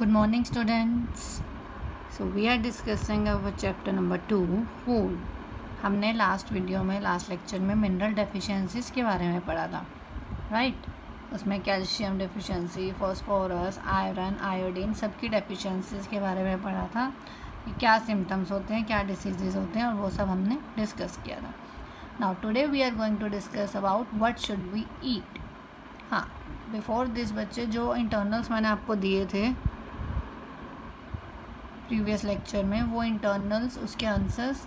Good morning, students. So we are discussing our chapter number 2, food. हमने last lecture में mineral deficiencies के बारे में पढ़ा था, राइट? उसमें calcium deficiency, phosphorus, iron, iodine सबकी डेफिशिएंसीज के बारे में पढ़ा था कि क्या सिम्टम्स होते हैं, क्या डिसीजेज होते हैं, और वो सब हमने डिस्कस किया था. Now today we are going to discuss about what should we eat. हाँ, बिफोर दिस बच्चे, जो इंटरनल्स मैंने आपको दिए थे प्रीवियस लेक्चर में, वो इंटरनल्स, उसके आंसर्स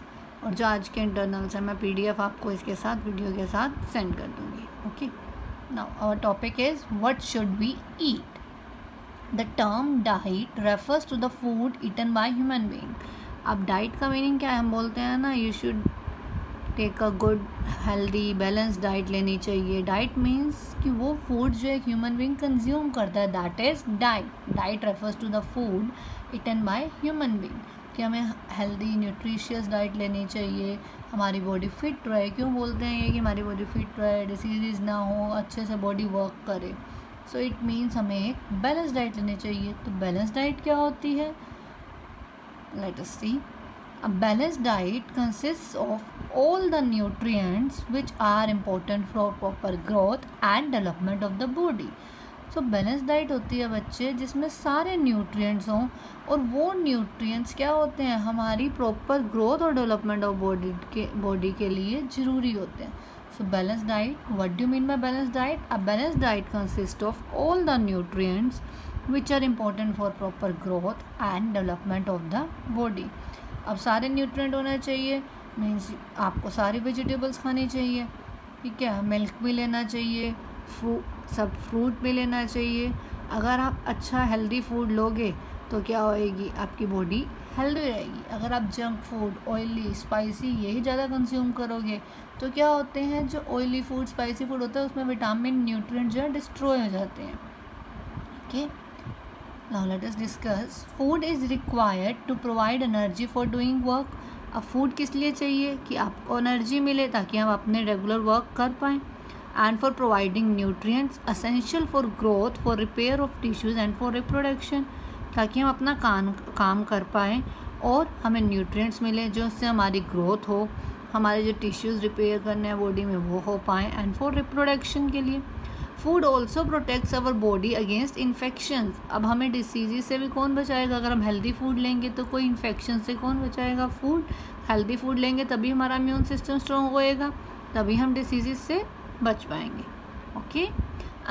और जो आज के इंटरनल्स हैं, मैं पीडीएफ आपको इसके साथ वीडियो के साथ सेंड कर दूँगी. Okay, now our topic is what should we eat. The term diet refers to the food eaten by human being. अब डाइट का मीनिंग क्या है? हम बोलते हैं ना, you should take a good healthy balance diet लेनी चाहिए. डाइट मीन्स कि वो फूड जो एक ह्यूमन बीइंग कंज्यूम करता है, that is diet. Diet refers to the food eaten by human being. कि हमें हेल्दी न्यूट्रिशियस डाइट लेनी चाहिए, हमारी बॉडी फिट रहे. क्यों बोलते हैं ये कि हमारी बॉडी फिट रहे, डिसीज़ ना हो, अच्छे से बॉडी वर्क करे. सो इट मीन्स हमें एक बैलेंस डाइट लेनी चाहिए. तो बैलेंस डाइट क्या होती है? Let us see. A balanced diet consists of all the nutrients which are important for proper growth and development of the body. So balanced diet होती है बच्चे जिसमें सारे nutrients हों, और वो nutrients क्या होते हैं? हमारी proper growth और development of body के लिए ज़रूरी होते हैं. So balanced diet, what do you mean by balanced diet? A balanced diet consists of all the nutrients which are important for proper growth and development of the body. अब सारे nutrient होना चाहिए means आपको सारी vegetables खानी चाहिए, ठीक है? मिल्क भी लेना चाहिए, फ्रूट भी लेना चाहिए. अगर आप अच्छा हेल्दी फूड लोगे तो क्या होएगी? आपकी बॉडी हेल्दी रहेगी. अगर आप जंक फूड, ऑयली, स्पाइसी यही ज़्यादा कंज्यूम करोगे तो क्या होते हैं, जो ऑयली फूड, स्पाइसी फूड होता है उसमें विटामिन, न्यूट्रिएंट जो है डिस्ट्रॉय हो जाते हैं. Okay, now let us discuss. Food is required to provide energy for doing work. अब फूड किस लिए चाहिए? कि आपको एनर्जी मिले ताकि हम अपने रेगुलर वर्क कर पाएँ. And for providing nutrients essential for growth, for repair of tissues and for reproduction. ताकि हम अपना काम कर पाएँ और हमें न्यूट्रिएंट्स मिले जो उससे हमारी ग्रोथ हो, हमारे जो टिश्यूज़ रिपेयर करने हैं बॉडी में वो हो पाएँ, एंड फॉर रिप्रोडक्शन के लिए. Food also protects our body against infections. अब हमें डिसीज़ से भी कौन बचाएगा? अगर हम हेल्दी फूड लेंगे तो कोई इन्फेक्शन से कौन बचाएगा? फूड. हेल्दी फूड लेंगे तभी हमारा इम्यून सिस्टम स्ट्रॉन्ग होएगा, तभी हम डिसीज़ से बच पाएंगे. Okay,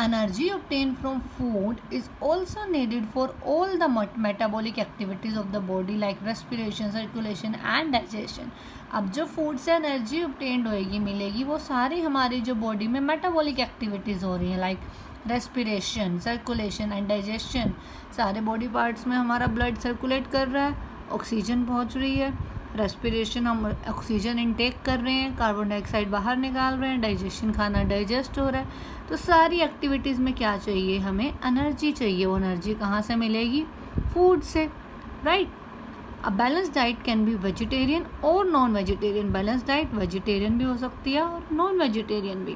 energy obtain from food is also needed for all the metabolic activities of the body like respiration, circulation and digestion. अब जो फूड से एनर्जी ऑब्टेन्ड होएगी, मिलेगी, वो सारी हमारी जो बॉडी में मेटाबॉलिक एक्टिविटीज़ हो रही हैं like respiration, circulation and digestion. सारे बॉडी पार्ट्स में हमारा ब्लड सर्कुलेट कर रहा है, ऑक्सीजन पहुंच रही है. रेस्पिरेशन, हम ऑक्सीजन इनटेक कर रहे हैं, कार्बन डाइऑक्साइड बाहर निकाल रहे हैं. डाइजेशन, खाना डाइजेस्ट हो रहा है. तो सारी एक्टिविटीज़ में क्या चाहिए? हमें एनर्जी चाहिए. वो एनर्जी कहाँ से मिलेगी? फूड से, right? A balance diet can be vegetarian और non vegetarian. Balance diet vegetarian भी हो सकती है और नॉन वेजिटेरियन भी.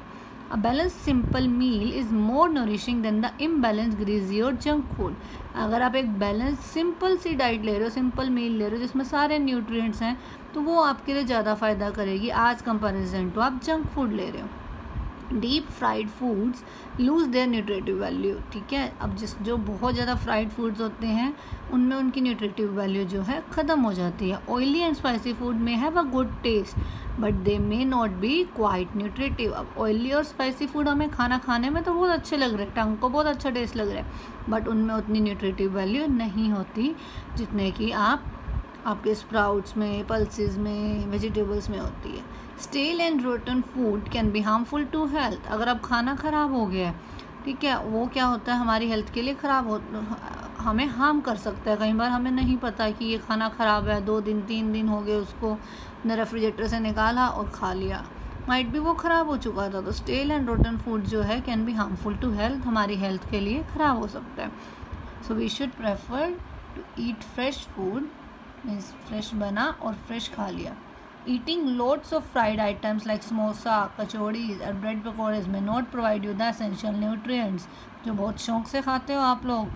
A balance simple meal is more nourishing than the imbalance greasy और जंक फूड. अगर आप एक बैलेंस सिंपल सी डाइट ले रहे हो, सिंपल मील ले रहे हो जिसमें सारे न्यूट्रिएंट्स हैं, तो वो आपके लिए ज़्यादा फ़ायदा करेगी आज कंपैरिजन टू आप जंक फूड ले रहे हो. Deep fried foods lose their nutritive value. ठीक है, अब जो बहुत ज़्यादा फ्राइड फूड्स होते हैं उनमें उनकी न्यूट्रिटिव वैल्यू जो है ख़त्म हो जाती है. ऑयली एंड स्पाइसी फूड में have a good taste but they may not be quite nutritive. अब ऑयली और स्पाइसी फूड हमें खाना खाने में तो बहुत अच्छे लग रहे हैं, टंग को बहुत अच्छा टेस्ट लग रहा है, बट उनमें उतनी न्यूट्रिटिव वैल्यू नहीं होती जितने कि आपके स्प्राउट्स में, पल्सेस में, वेजिटेबल्स में होती है. Stale and rotten food can be harmful to health. अगर अब खाना ख़राब हो गया है, ठीक है, वो क्या होता है? हमारी हेल्थ के लिए ख़राब हमें हार्म कर सकता है. कई बार हमें नहीं पता कि ये खाना ख़राब है, 2 दिन 3 दिन हो गए उसको न रेफ्रिजरेटर से निकाला और खा लिया, माइट भी वो ख़राब हो चुका था. तो स्टेल एंड रोटन फूड जो है can be harmful to health, हमारी हेल्थ के लिए ख़राब हो सकता है. So we should prefer to eat fresh food, means fresh बना और फ्रेश खा लिया. Eating loads of fried items like samosa, कचौड़ीज और ब्रेड पकौड़े may not provide you the essential nutrients. जो बहुत शौक से खाते हो आप लोग,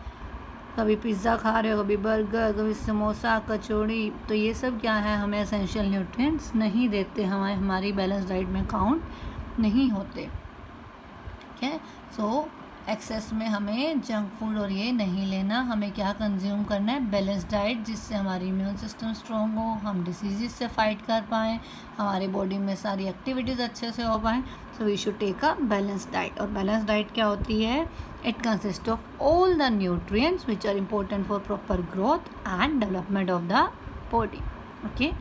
कभी पिज़्ज़ा खा रहे हो, कभी बर्गर, कभी समोसा, कचौड़ी, तो ये सब क्या है, हमें एसेंशियल न्यूट्रिएंट्स नहीं देते, हमारी बैलेंस डाइट में काउंट नहीं होते। ठीक है, सो एक्सेस में हमें जंक फूड और ये नहीं लेना, हमें क्या कंज्यूम करना है, बैलेंस डाइट, जिससे हमारी इम्यून सिस्टम स्ट्रॉन्ग हो, हम डिसीज़ से फाइट कर पाएँ, हमारी बॉडी में सारी एक्टिविटीज़ अच्छे से हो पाएँ। So we should take a balance diet. और बैलेंस डाइट क्या होती है, it consist of all the nutrients which are important for proper growth and development of the body. Okay,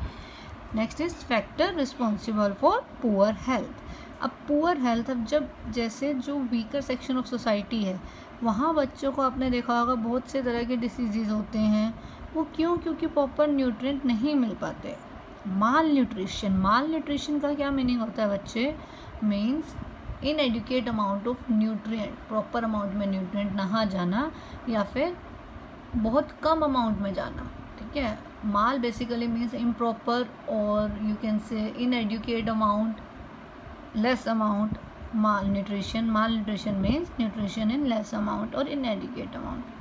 next is factor responsible for poor health. अब poor health, अब जब जैसे जो weaker section of society है वहाँ बच्चों को आपने देखा होगा बहुत से तरह के डिसीज़ होते हैं। वो क्यों, क्योंकि प्रॉपर न्यूट्रिएंट नहीं मिल पाते। माल न्यूट्रिशन का क्या मीनिंग होता है बच्चे, means inadequate amount of nutrient, proper amount में न्यूट्रिएंट ना जाना या फिर बहुत कम अमाउंट में जाना। ठीक है, माल बेसिकली मीन्स इम्प्रॉपर और you can say inadequate amount, less amount, malnutrition means nutrition in less amount or inadequate amount.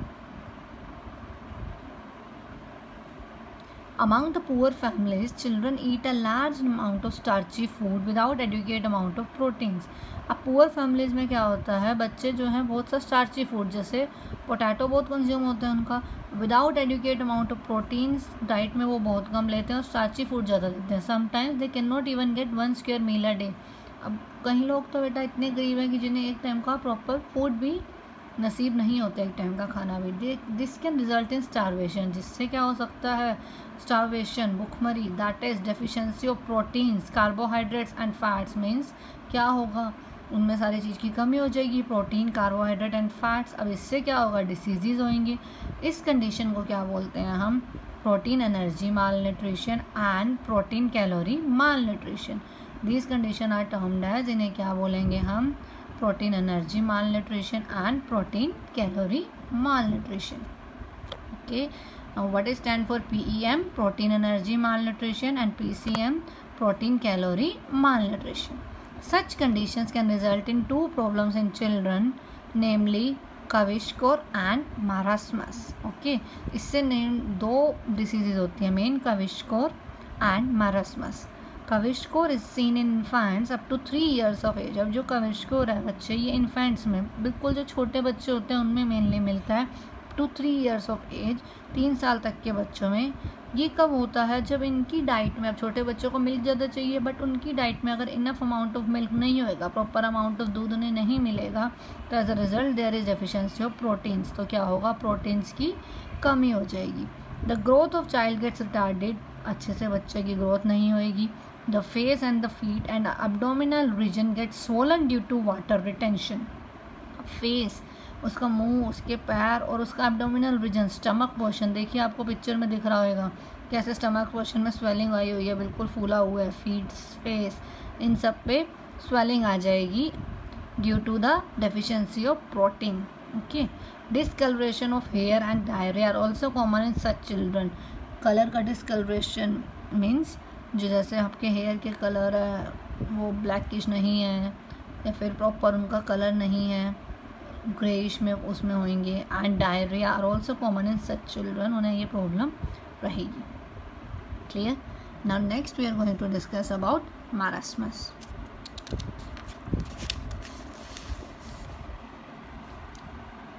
Among the poor families, children eat a large amount of starchy food without adequate amount of proteins. अब poor families में क्या होता है, बच्चे जो हैं बहुत सा स्टार्ची फूड, जैसे पोटैटो बहुत कंज्यूम होता है उनका, without adequate amount of proteins, diet में वो बहुत कम लेते हैं और स्टार्ची फूड ज़्यादा लेते हैं। Sometimes they can not even get 1 square meal a day. अब कई लोग तो बेटा इतने गरीब हैं कि जिन्हें एक टाइम का प्रॉपर फूड भी नसीब नहीं होता, एक टाइम का खाना भी। This can result in starvation, जिससे क्या हो सकता है, स्टारवेशन, भुखमरी, that is deficiency of proteins, carbohydrates and fats. Means क्या होगा, उनमें सारी चीज़ की कमी हो जाएगी, प्रोटीन, कार्बोहाइड्रेट एंड फैट्स। अब इससे क्या होगा, डिसीज़ होंगे। इस कंडीशन को क्या बोलते हैं हम, protein energy mall nutrition and protein calorie mall nutrition. These condition are termed as, इन्हें क्या बोलेंगे हम, protein energy mall nutrition and protein calorie mall nutrition. Okay, what is stand for PEM, protein energy mall nutrition, and PCM, protein calorie mall nutrition. Such conditions can result in 2 problems in children, namely kwashiorkor and marasmus. Okay, इससे 2 diseases होती हैं main, kwashiorkor and marasmus. Kwashiorkor is seen in infants up to 3 years of age. अब जो क्विशकोर है बच्चे, ये infants में, बिल्कुल जो छोटे बच्चे होते हैं उनमें मेनली मिलता है, टू 3 years ऑफ एज, 3 साल तक के बच्चों में। ये कब होता है, जब इनकी डाइट में, अब छोटे बच्चों को मिल्क ज़्यादा चाहिए बट उनकी डाइट में अगर इनफ अमाउंट ऑफ मिल्क नहीं होएगा, प्रॉपर अमाउंट ऑफ दूध उन्हें नहीं मिलेगा, तो as a result there is deficiency of proteins. तो क्या होगा, प्रोटीन्स की कमी हो जाएगी। The growth of child gets retarded, अच्छे से बच्चे की ग्रोथ नहीं होएगी। The face and the feet and the abdominal region get swollen due to water retention. Face, उसका मुंह, उसके पैर और उसका एब्डोमिनल रीजन, स्टमक पोर्शन, देखिए आपको पिक्चर में दिख रहा होगा कैसे स्टमक पोर्शन में स्वेलिंग आई हुई है, बिल्कुल फूला हुआ है। फीट, फेस, इन सब पे स्वेलिंग आ जाएगी due to the deficiency of protein. Okay, discoloration of hair and diarrhoea are also common in such children. Colour का डिसकलरेशन मीन्स जो जैसे आपके हेयर के कलर है वो ब्लैकिश नहीं है या फिर प्रॉपर उनका कलर नहीं है, ग्रेइश में उसमें होंगे। And diarrhoea are also common in such children, उन्हें ये प्रॉब्लम रहेगी। Clear? Now next we are going to discuss about marasmus.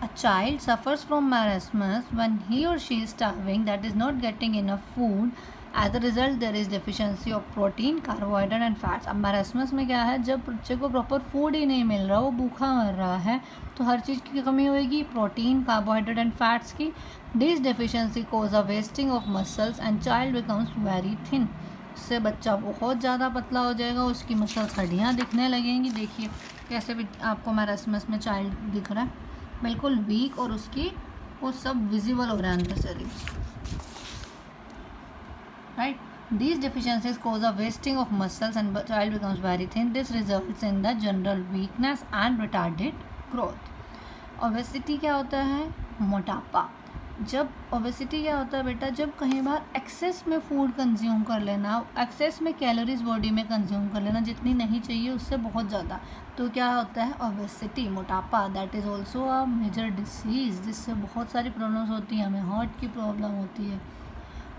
A child suffers from marasmus when he or she is starving, that is not getting enough food. As a result, there is deficiency of protein, carbohydrate and fats. अब marasmus में क्या है, जब बच्चे को proper food ही नहीं मिल रहा, वो भूखा मर रहा है, तो हर चीज़ की कमी होगी, प्रोटीन, कार्बोहाइड्रेट एंड फैट्स की। This deficiency cause a wasting of muscles and child becomes very thin. उससे बच्चा बहुत ज़्यादा पतला हो जाएगा, उसकी मसल्स, हड्डियाँ दिखने लगेंगी। देखिए कैसे भी आपको marasmus में चाइल्ड दिख रहा है, बिल्कुल वीक, और उसकी वो सब विजिबल हो रहा है अंदर से। Right, these deficiencies cause a wasting of muscles and child becomes very thin. This results in the general weakness and retarded growth. Obesity क्या होता है, मोटापा। जब ओबेसिटी क्या होता है बेटा, जब कहीं बार एक्सेस में फूड कंज्यूम कर लेना, एक्सेस में कैलोरीज बॉडी में कंज्यूम कर लेना, जितनी नहीं चाहिए उससे बहुत ज़्यादा, तो क्या होता है ओबेसिटी, मोटापा। That is also a major disease, जिससे बहुत सारी प्रॉब्लम्स होती हैं, हमें हार्ट की प्रॉब्लम होती है,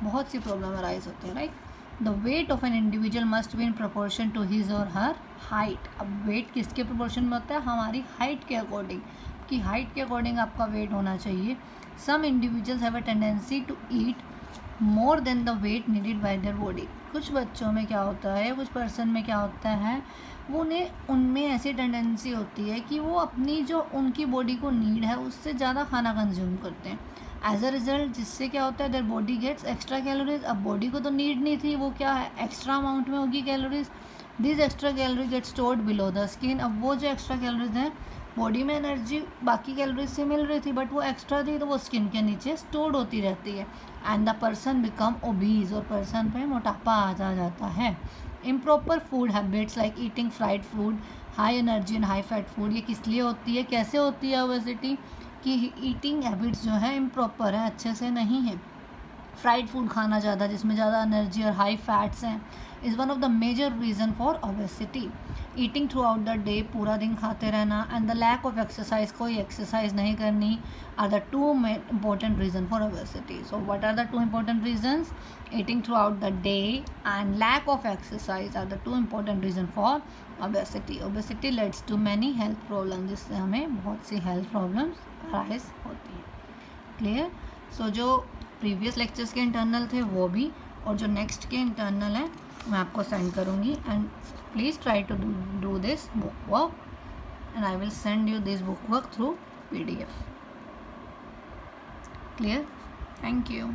बहुत सी प्रॉब्लम अराइज होती है, right. The weight of an individual must be in proportion to his और हर हाइट। अब वेट किसके प्रोपोर्शन में होता है, हमारी हाइट के अकॉर्डिंग, कि हाइट के अकॉर्डिंग आपका वेट होना चाहिए। Some individuals have a tendency to eat more than the weight needed by their body. कुछ बच्चों में क्या होता है, कुछ पर्सन में क्या होता है, उनमें ऐसी टेंडेंसी होती है कि वो अपनी जो उनकी बॉडी को नीड है उससे ज़्यादा खाना कंज्यूम करते हैं। एज अ रिजल्ट जिससे क्या होता है, their body gets extra calories. अब बॉडी को तो नीड नहीं थी, वो क्या है, एक्स्ट्रा अमाउंट में होगी calories. This extra calorie get stored below the skin. अब वो जो एक्स्ट्रा कैलोरीज हैं, बॉडी में एनर्जी बाकी कैलोरीज से मिल रही थी बट वो एक्स्ट्रा थी, तो वो स्किन के नीचे स्टोर्ड होती रहती है। And the person become obese, और पर्सन पे मोटापा आ जाता है। Improper food habits like eating fried food, high energy and high fat food, ये किस लिए होती है, कैसे होती है ओबेसिटी, कि ईटिंग हैबिट्स जो है इम्प्रॉपर है, अच्छे से नहीं है। फ्राइड फूड खाना ज़्यादा, जिसमें ज़्यादा एनर्जी और हाई फैट्स हैं, is one of the major reason for obesity. Eating throughout the day, पूरा दिन खाते रहना, and the lack of exercise, कोई एक्सरसाइज नहीं करनी, are the two important reason for obesity. So what are the two important reasons? Eating throughout the day and lack of exercise are the two important reason for obesity. Obesity leads to many health problems, जिससे हमें बहुत सी health problems arise होती हैं. Clear? So जो previous lectures के internal थे वो भी, और जो नेक्स्ट के इंटरनल हैं मैं आपको सेंड करूँगी. And please try to do this book work, and I will send you this book work through PDF. Clear? Thank you.